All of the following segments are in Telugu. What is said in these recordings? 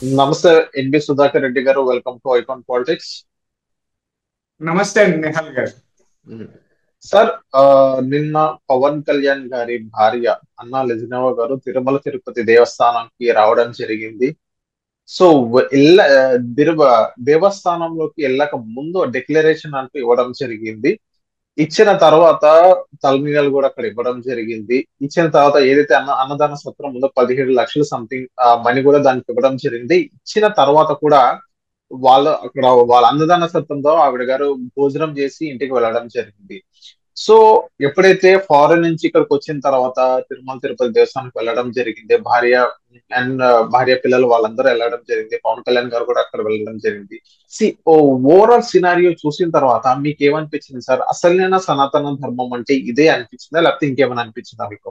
నమస్తే ఎన్బి సుధాకర్ రెడ్డి గారు. Welcome to icon politics. నమస్తే అండి నిహాల్ గారు. సార్, నిన్న పవన్ కళ్యాణ్ గారి భార్య అన్నా లెజినవ గారు తిరుమల తిరుపతి దేవస్థానానికి రావడం జరిగింది. సో దేవస్థానంలోకి వెళ్ళక ముందు డిక్లరేషన్ అంటూ ఇవ్వడం జరిగింది. ఇచ్చిన తర్వాత తలనీలాలు కూడా అక్కడ ఇవ్వడం జరిగింది. ఇచ్చిన తర్వాత ఏదైతే అన్నదాన సత్రం ఉందో 17 లక్షలు సంథింగ్ మనీ కూడా దానికి ఇవ్వడం జరిగింది. ఇచ్చిన తర్వాత కూడా వాళ్ళ అన్నదాన సత్రంలో ఆవిడ గారు భోజనం చేసి ఇంటికి వెళ్ళడం జరిగింది. సో ఎప్పుడైతే ఫారెన్ నుంచి ఇక్కడికి వచ్చిన తర్వాత తిరుమల తిరుపతి దేవస్థానానికి వెళ్ళడం జరిగింది, భార్య అండ్ భార్య పిల్లలు వాళ్ళందరూ వెళ్ళడం జరిగింది, పవన్ కళ్యాణ్ గారు కూడా అక్కడ వెళ్ళడం జరిగింది. సి ఓవరాల్ సినారియో చూసిన తర్వాత మీకు ఏమనిపించింది సార్? అసలైన సనాతన ధర్మం అంటే ఇదే అనిపించిందా, లేకపోతే ఇంకేమైనా అనిపించిందా మీకు?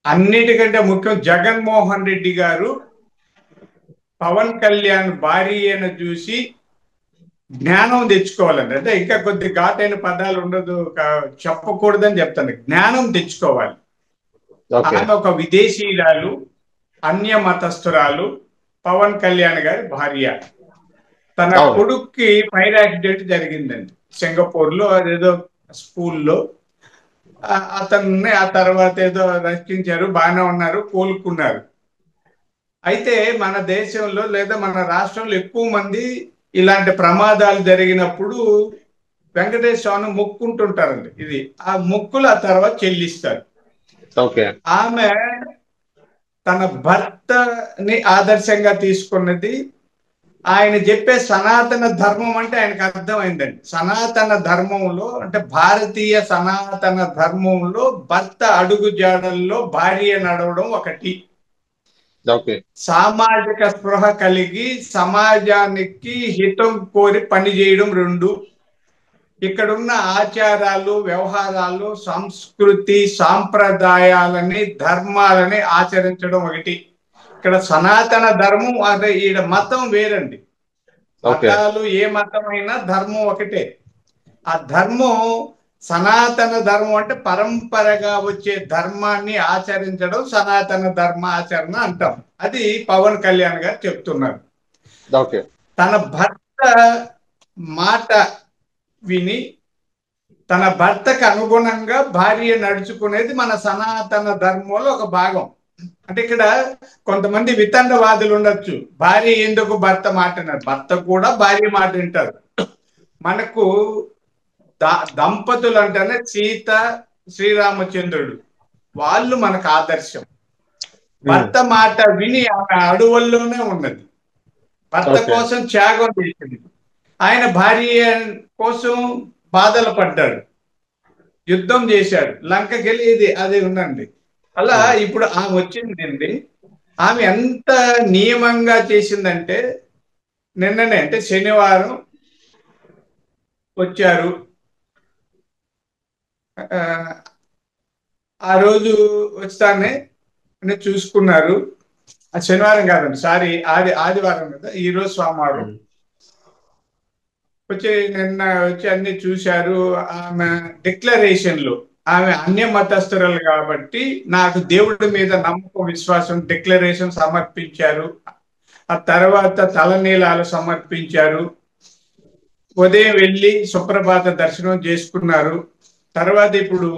అన్నిటికంటే ముఖ్యం జగన్మోహన్ రెడ్డి గారు పవన్ కళ్యాణ్ భార్యను చూసి జ్ఞానం తెచ్చుకోవాలండి. అంటే ఇంకా కొద్ది ఘాటైన పదాలు ఉండదు, చెప్పకూడదని చెప్తాను. జ్ఞానం తెచ్చుకోవాలి. ఓకే. ఆమె ఒక విదేశీయురాలు, అన్య మతస్థురాలు, పవన్ కళ్యాణ్ గారి భార్య. తన అవును. కొడుక్కి ఫైర్ యాక్సిడెంట్ జరిగిందండి సింగపూర్ లో, అదేదో స్కూల్లో. అతన్ని ఆ తర్వాత ఏదో రక్షించారు, బాగానే ఉన్నారు, కోలుకున్నారు. అయితే మన దేశంలో లేదా మన రాష్ట్రంలో ఎక్కువ మంది ఇలాంటి ప్రమాదాలు జరిగినప్పుడు వెంకటేశ్వర స్వామిని మొక్కుంటుంటారండి. ఇది ఆ మొక్కులు ఆ తర్వాత చెల్లిస్తారు. ఓకే. ఆమె తన భర్తని ఆదర్శంగా తీసుకున్నది. ఆయన చెప్పే సనాతన ధర్మం అంటే ఆయనకు అర్థమైందండి. సనాతన ధర్మంలో అంటే భారతీయ సనాతన ధర్మంలో భర్త అడుగు జాడల్లో భార్య నడవడం ఒకటి, ఓకే. సామాజిక స్పృహ కలిగి సమాజానికి హితం కోరి పనిచేయడం రెండు, ఇక్కడున్న ఆచారాలు వ్యవహారాలు సంస్కృతి సాంప్రదాయాలని ధర్మాలని ఆచరించడం ఒకటి. ఇక్కడ సనాతన ధర్మం అదే, ఈడ మతం వేరండి. ఓకే. మతాలు ఏ మతమైనా ధర్మం ఒకటే. ఆ ధర్మం సనాతన ధర్మం అంటే పరంపరగా వచ్చే ధర్మాన్ని ఆచరించడం సనాతన ధర్మ ఆచరణ అంటాం. అది పవన్ కళ్యాణ్ గారు చెప్తున్నారు. ఓకే. తన భర్త మాట విని తన భర్తకు అనుగుణంగా భార్య నడుచుకునేది మన సనాతన ధర్మంలో ఒక భాగం. అంటే ఇక్కడ కొంతమంది వితండవాదులు ఉండొచ్చు, భార్య ఎందుకు భర్త మాట విన్నారు, భర్త కూడా భార్య మాట వింటారు. మనకు దంపతులు అంటేనే సీత శ్రీరామచంద్రుడు, వాళ్ళు మనకు ఆదర్శం. భర్త మాట విని ఆమె అడవుల్లోనే ఉన్నది, భర్త ఓకే. కోసం త్యాగం చేసింది. ఆయన భార్య కోసం బాధలు పడ్డాడు, యుద్ధం చేశాడు, లంకకి వెళ్ళి ఇది అది ఉందండి. అలా ఇప్పుడు ఆమె వచ్చిందండి. ఆమె ఎంత నియమంగా చేసిందంటే నిన్ననే అంటే శనివారం వచ్చారు. ఆ, ఆ రోజు వస్తానే చూసుకున్నారు. ఆ శనివారం కాదండి, సారీ, ఆదివారం కదా, ఈ రోజు సోమవారం. వచ్చి నిన్న వచ్చి అన్ని చూశారు. ఆమె డిక్లరేషన్లు, ఆమె అన్య మతస్థురాలు కాబట్టి నాకు దేవుడి మీద నమ్మకం విశ్వాసం డిక్లరేషన్ సమర్పించారు. ఆ తర్వాత తలనీలాలు సమర్పించారు. ఉదయం వెళ్ళి సుప్రభాత దర్శనం చేసుకున్నారు. తర్వాత ఇప్పుడు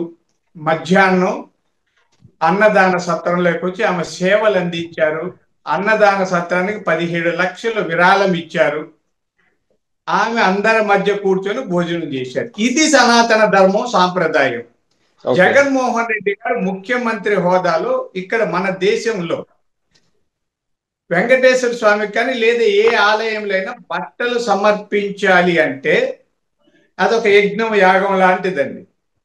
మధ్యాహ్నం అన్నదాన సత్రంలోకి వచ్చి ఆమె సేవలు అందించారు. అన్నదాన సత్రానికి 17 లక్షలు విరాళం ఇచ్చారు. ఆమె అందరి మధ్య కూర్చొని భోజనం చేశారు. ఇది సనాతన ధర్మం సాంప్రదాయం. జగన్మోహన్ రెడ్డి గారు ముఖ్యమంత్రి హోదాలో ఇక్కడ మన దేశంలో వెంకటేశ్వర స్వామికి కానీ లేదా ఏ ఆలయంలో బట్టలు సమర్పించాలి అంటే అదొక యజ్ఞం యాగం లాంటిదండి.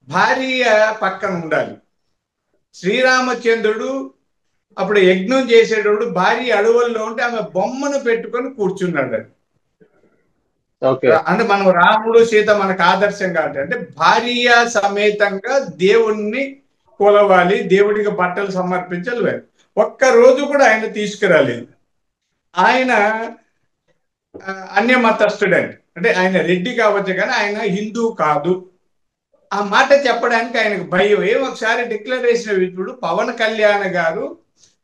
భార్య పక్కన ఉండాలి. శ్రీరామచంద్రుడు అప్పుడు యజ్ఞం చేసేటప్పుడు భార్య అడవుల్లో ఉంటే ఆమె బొమ్మను పెట్టుకొని కూర్చున్నాడు. అంటే మనం రాముడు సీత మనకు ఆదర్శంగా అంటే భార్య సమేతంగా దేవుణ్ణి కొలవాలి, దేవుడికి బట్టలు సమర్పించాలి. ఒక్క రోజు కూడా ఆయన తీసుకురాలేదు. ఆయన అన్య మతస్థుడండి, అంటే ఆయన రెడ్డి కావచ్చు కానీ ఆయన హిందూ కాదు. ఆ మాట చెప్పడానికి ఆయనకు భయం. ఒకసారి డిక్లరేషన్ ఇప్పుడు పవన్ కళ్యాణ్ గారు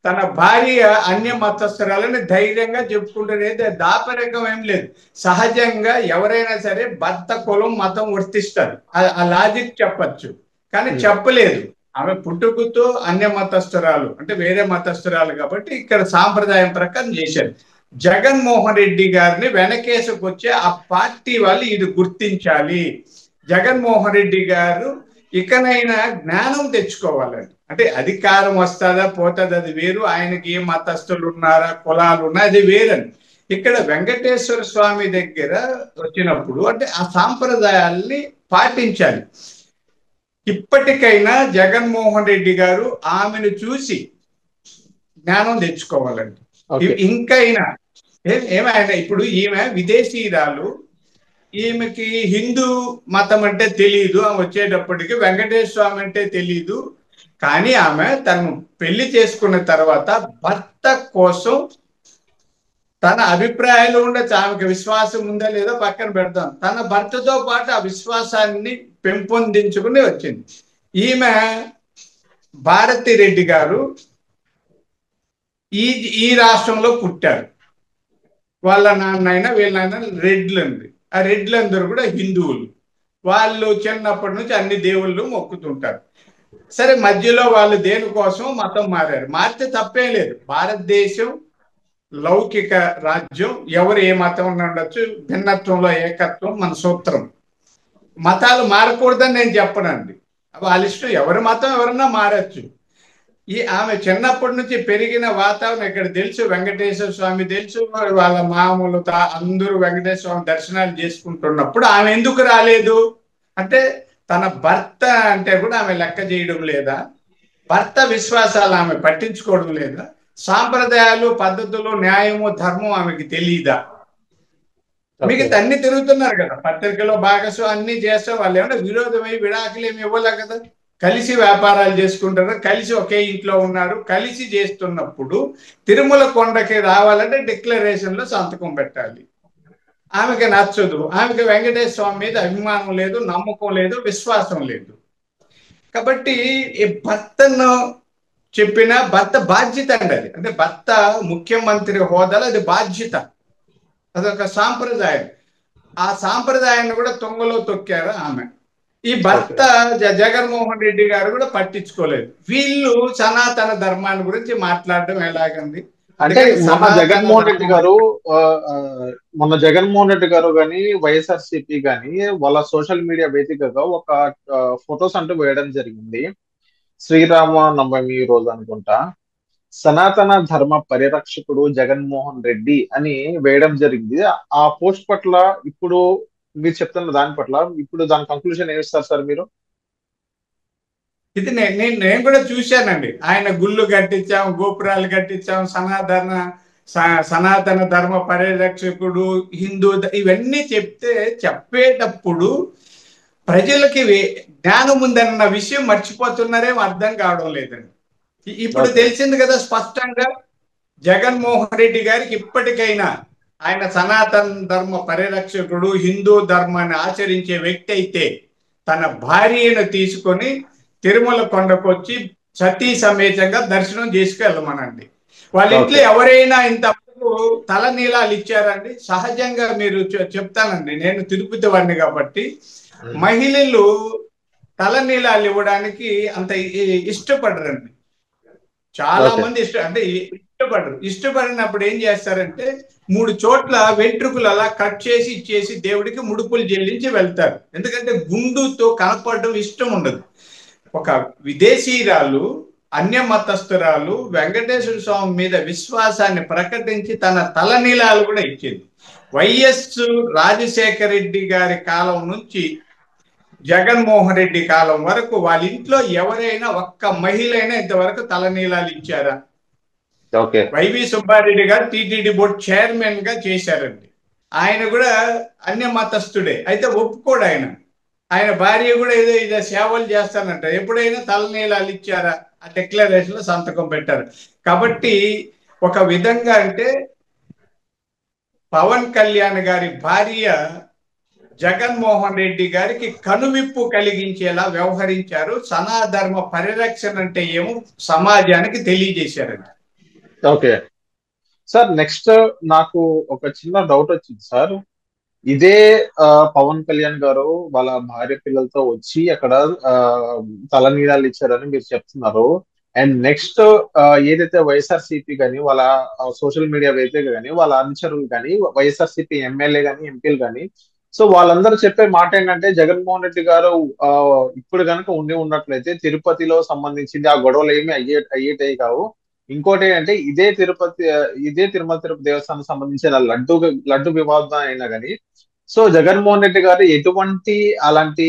తన భార్య అన్య మతస్థురాలని ధైర్యంగా చెప్పుకుంటున్నది. దాపరికం ఏం లేదు. సహజంగా ఎవరైనా సరే భర్త కులం మతం వర్తిస్తారు, ఆ లాజిక్ చెప్పచ్చు. కానీ చెప్పలేదు. ఆమె పుట్టుకతో అన్య మతస్థురాలు అంటే వేరే మతస్థురాలు కాబట్టి ఇక్కడ సాంప్రదాయం ప్రకారం చేశారు. జగన్మోహన్ రెడ్డి గారిని వెనకేసుకొచ్చే ఆ పార్టీ వాళ్ళు ఇది గుర్తించాలి. జగన్మోహన్ రెడ్డి గారు ఇకనైనా జ్ఞానం తెచ్చుకోవాలండి. అంటే అధికారం వస్తుందా పోతుంది అది వేరు, ఆయనకి ఏ మతస్థులు ఉన్నారా కులాలు ఉన్నా అది వేరండి. ఇక్కడ వెంకటేశ్వర స్వామి దగ్గర వచ్చినప్పుడు అంటే ఆ సాంప్రదాయాల్ని పాటించాలి. ఇప్పటికైనా జగన్మోహన్ రెడ్డి గారు ఆమెను చూసి జ్ఞానం తెచ్చుకోవాలండి. ఇంకైనా ఏమైనా ఇప్పుడు ఈమె విదేశీయురాలు, ఈమెకి హిందూ మతం అంటే తెలియదు, ఆమె వచ్చేటప్పటికి వెంకటేశ్వర స్వామి అంటే తెలియదు. కానీ ఆమె తను పెళ్లి చేసుకున్న తర్వాత భర్త కోసం తన అభిప్రాయాలు ఉండొచ్చు, ఆమెకు విశ్వాసం ఉందా లేదో పక్కన పెడతాం, తన భర్తతో పాటు ఆ విశ్వాసాన్ని పెంపొందించుకుని వచ్చింది. ఈమె భారతి రెడ్డి గారు ఈ రాష్ట్రంలో పుట్టారు. వాళ్ళ నాన్నైనా వీళ్ళైనా రెడ్లు అండి. ఆ రెడ్లందరూ కూడా హిందువులు. వాళ్ళు చిన్నప్పటి నుంచి అన్ని దేవుళ్ళు మొక్కుతుంటారు. సరే మధ్యలో వాళ్ళు దేనికోసం మతం మారారు. మారితే తప్పేం లేదు. భారతదేశం లౌకిక రాజ్యం, ఎవరు ఏ మతం ఉండొచ్చు, భిన్నత్వంలో ఏకత్వం మన సూత్రం. మతాలు మారకూడదని నేను చెప్పనండి, వాళ్ళ ఇష్టం, ఎవరి మతం ఎవరన్నా మారచ్చు. ఆమె చిన్నప్పటి నుంచి పెరిగిన వాతావరణం ఇక్కడ తెలుసు, వెంకటేశ్వర స్వామి తెలుసు, వాళ్ళ మామూలు అందరూ వెంకటేశ్వర స్వామి దర్శనాలు చేసుకుంటున్నప్పుడు ఆమె ఎందుకు రాలేదు అంటే తన భర్త అంటే కూడా ఆమె లెక్క చేయడం లేదా, భర్త విశ్వాసాలు ఆమె పట్టించుకోవడం లేదా, సాంప్రదాయాలు పద్ధతులు న్యాయము ధర్మం ఆమెకి తెలియదా? మిగతా అన్ని తిరుగుతున్నారు కదా, పత్రికలో భాగస్వామి అన్ని చేస్తే వాళ్ళు ఏమన్నా విరోధమై విడాకులు ఏమి ఇవ్వలే కదా. కలిసి వ్యాపారాలు చేసుకుంటారు, కలిసి ఒకే ఇంట్లో ఉన్నారు, కలిసి చేస్తున్నప్పుడు తిరుమల కొండకి రావాలంటే డిక్లరేషన్ లో సంతకం పెట్టాలి. ఆమెకి నచ్చదు, ఆమెకి వెంకటేశ్వర స్వామి మీద అభిమానం లేదు, నమ్మకం లేదు, విశ్వాసం లేదు. కాబట్టి ఈ భర్తను చెప్పిన భర్త బాధ్యత అండి అది. అంటే భర్త ముఖ్యమంత్రి హోదాలో అది బాధ్యత, అదొక సాంప్రదాయం. ఆ సాంప్రదాయాన్ని కూడా తొంగలో తొక్కారు ఆమె. ఈ భర్త జగన్మోహన్ రెడ్డి గారు కూడా పట్టించుకోలేదు. వీళ్ళు సనాతన ధర్మాన్ని గురించి మాట్లాడడం ఎలాగంది అంటే మొన్న జగన్మోహన్ రెడ్డి గారు కానీ వైఎస్ఆర్సీపీ కానీ వాళ్ళ సోషల్ మీడియా వేదికగా ఒక ఫొటోస్ అంటూ వేయడం జరిగింది. శ్రీరామ నవమి రోజు అనుకుంటా, సనాతన ధర్మ పరిరక్షకుడు జగన్మోహన్ రెడ్డి అని వేయడం జరిగింది. ఆ పోస్ట్ పట్ల ఇప్పుడు మీరు చెప్తున్న దాని పట్ల ఇప్పుడు దాని కంక్లూజన్ ఏమిస్తారు సార్ మీరు? ఇది నేను కూడా చూశానండి. ఆయన గుళ్ళు కట్టించాం, గోపురాలు కట్టించాం, సనాతన ధర్మ పరిరక్షకుడు, హిందూ, ఇవన్నీ చెప్పేటప్పుడు ప్రజలకి జ్ఞానం ఉందన్న విషయం మర్చిపోతున్నారేమో అర్థం కావడం లేదండి. ఇప్పుడు తెలిసింది కదా స్పష్టంగా, జగన్మోహన్ రెడ్డి గారికి ఇప్పటికైనా ఆయన సనాతన ధర్మ పరిరక్షకుడు, హిందూ ధర్మాన్ని ఆచరించే వ్యక్తి అయితే తన భార్యను తీసుకొని తిరుమల కొండకొచ్చి సతీ సమేతంగా దర్శనం చేసుకెళ్ళమనండి. వాళ్ళ ఇంట్లో ఎవరైనా ఇంతవరకు తలనీలాలు ఇచ్చారండి? సహజంగా మీరు చెప్తానండి, నేను తిరుపతి వాడిని కాబట్టి మహిళలు తలనీలాలు ఇవ్వడానికి అంత ఇష్టపడరండి. చాలా మంది ఇష్టపడినప్పుడు ఏం చేస్తారంటే 3 చోట్ల వెంట్రుకలు అలా కట్ చేసి ఇచ్చేసి దేవుడికి ముడుపులు చెల్లించి వెళ్తారు. ఎందుకంటే గుండుతో కనపడడం ఇష్టం ఉండదు. ఒక విదేశీయురాలు, అన్య మతస్థురాలు వెంకటేశ్వర స్వామి మీద విశ్వాసాన్ని ప్రకటించి తన తలనీలాలు కూడా ఇచ్చింది. వైఎస్ రాజశేఖర రెడ్డి గారి కాలం నుంచి జగన్మోహన్ రెడ్డి కాలం వరకు వాళ్ళ ఇంట్లో ఎవరైనా ఒక్క మహిళ అయినా ఇంతవరకు తలనీలాలు ఇచ్చారా? వైవి సుబ్బారెడ్డి గారు టీటీడీ బోర్డు చైర్మన్ గా చేశారండి. ఆయన కూడా అన్య మతస్థుడే, అయితే ఒప్పుకోడు ఆయన. ఆయన భార్య కూడా ఏదో సేవలు చేస్తానంట. ఎప్పుడైనా తలనీలాలు ఇచ్చారా? ఆ డిక్లరేషన్ లో సంతకం పెట్టారు. కాబట్టి ఒక విధంగా అంటే పవన్ కళ్యాణ్ గారి భార్య జగన్మోహన్ రెడ్డి గారికి కనువిప్పు కలిగించేలా వ్యవహరించారు. సనాధర్మ పరిరక్షణ అంటే ఏమో సమాజానికి తెలియజేశారండి. ఓకే సార్, నెక్స్ట్ నాకు ఒక చిన్న డౌట్ వచ్చింది సార్. ఇదే ఆ, పవన్ కళ్యాణ్ గారు వాళ్ళ భార్య పిల్లలతో వచ్చి అక్కడ ఆ, తలనీలాలు ఇచ్చారని మీరు చెప్తున్నారు. అండ్ నెక్స్ట్ ఏదైతే వైఎస్ఆర్సీపీ కానీ వాళ్ళ సోషల్ మీడియా వేదిక కానీ వాళ్ళ అనుచరులు కానీ వైఎస్ఆర్సీపీ ఎమ్మెల్యే కానీ ఎంపీలు కానీ, సో వాళ్ళందరూ చెప్పే మాట ఏంటంటే జగన్మోహన్ రెడ్డి గారు ఆ, ఇప్పుడు కనుక ఉన్నట్లయితే తిరుపతిలో సంబంధించింది ఆ గొడవలు ఏమి అయ్యేటవి కావు. ఇంకోటి ఏంటంటే ఇదే తిరుమల తిరుపతి దేవస్థానం సంబంధించిన లడ్డు వివాదం అయినా కానీ, సో జగన్మోహన్ రెడ్డి గారు ఎటువంటి అలాంటి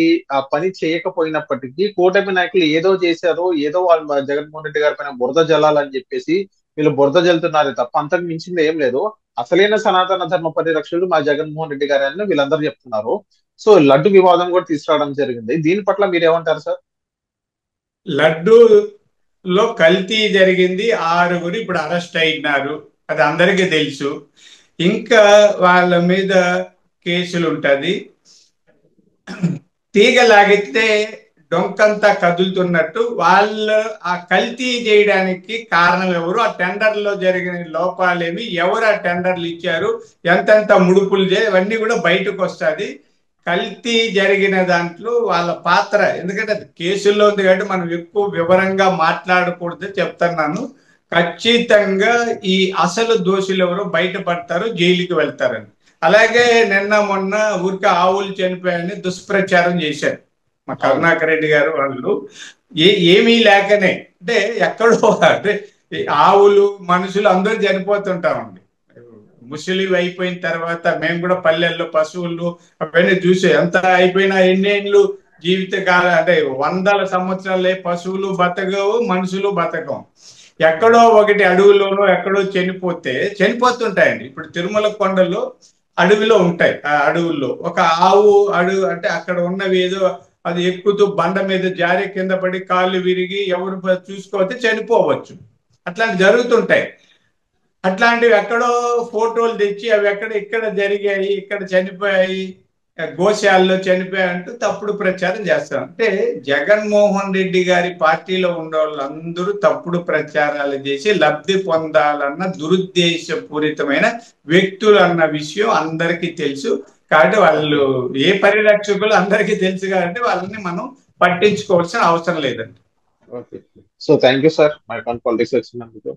పని చేయకపోయినప్పటికీ కూటమి నాయకులు ఏదో చేశారు, ఏదో వాళ్ళు జగన్మోహన్ రెడ్డి గారి పైన బురద జల్లాలని చెప్పేసి వీళ్ళు బురద జల్లుతున్నారే తప్ప అంతకు మించింది ఏం లేదు. అసలైన సనాతన ధర్మ పరిరక్షకుడు మా జగన్మోహన్ రెడ్డి గారు అని వీళ్ళందరూ చెప్తున్నారు. సో లడ్డు వివాదం కూడా తీసుకురావడం జరిగింది. దీని పట్ల మీరు ఏమంటారు సార్? లడ్డూలో కల్తీ జరిగింది, 6గురు ఇప్పుడు అరెస్ట్ అయినారు, అది అందరికీ తెలుసు. ఇంకా వాళ్ళ మీద కేసులు ఉంటది. తీగ లాగితే డొంకంతా కదులుతున్నట్టు వాళ్ళు ఆ కల్తీ చేయడానికి కారణం ఎవరు, ఆ టెండర్లో జరిగిన లోపాలేమి, ఎవరు ఆ టెండర్లు ఇచ్చారు, ఎంతెంత ముడుపులు ఇవన్నీ కూడా బయటకు వస్తుంది. కల్తీ జరిగిన దాంట్లో వాళ్ళ పాత్ర, ఎందుకంటే అది కేసుల్లో ఉంది కాబట్టి మనం ఎక్కువ వివరంగా మాట్లాడకూడదు చెప్తున్నాను. ఖచ్చితంగా ఈ అసలు దోషులు ఎవరో బయటపడతారు, జైలుకి వెళ్తారని. అలాగే నిన్న మొన్న ఊరికే ఆవులు చనిపోయాయని దుష్ప్రచారం చేశారు మా అవును. కరుణాకర్ రెడ్డి గారు వాళ్ళు. ఏమీ లేకనే, అంటే ఎక్కడో, అంటే ఈ ఆవులు మనుషులు అందరూ చనిపోతుంటామండి. ముసలి అయిపోయిన తర్వాత మేము కూడా పల్లెల్లో పశువులు అవన్నీ చూసే, ఎంత అయిపోయినా ఎన్నేళ్ళు జీవిత కాలం, అంటే వందల సంవత్సరాలే పశువులు బతకవు, మనుషులు బతకం. ఎక్కడో ఒకటి అడవులోనో ఎక్కడో చనిపోతుంటాయండి. ఇప్పుడు తిరుమల కొండల్లో అడవిలో ఉంటాయి. ఆ అడవుల్లో ఒక ఆవు అడవి, అంటే అక్కడ ఉన్నవి ఏదో అది ఎక్కుతూ బండ మీద జారి కింద పడి కాళ్ళు విరిగి ఎవరు చూసుకోవద్దు, చనిపోవచ్చు. అట్లాంటి జరుగుతుంటాయి. అట్లాంటివి ఎక్కడో ఫోటోలు తెచ్చి అవి ఇక్కడ జరిగాయి, ఇక్కడ చనిపోయాయి, గోశాలలో చనిపోయాయి అంటూ తప్పుడు ప్రచారం చేస్తారు. అంటే జగన్మోహన్ రెడ్డి గారి పార్టీలో ఉన్న వాళ్ళందరూ తప్పుడు ప్రచారాలు చేసి లబ్ధి పొందాలన్న దురుద్దేశపూరితమైన వ్యక్తులు అన్న విషయం అందరికీ తెలుసు. కాబట్టి ఓకే. వాళ్ళు ఏ పరిరక్షకులు అందరికీ తెలుసు, కాబట్టి వాళ్ళని మనం పట్టించుకోవాల్సిన అవసరం లేదండి. Okay. So thank you sir, మై కాన్ పాలిటిక్స్ వచ్చినందుకు.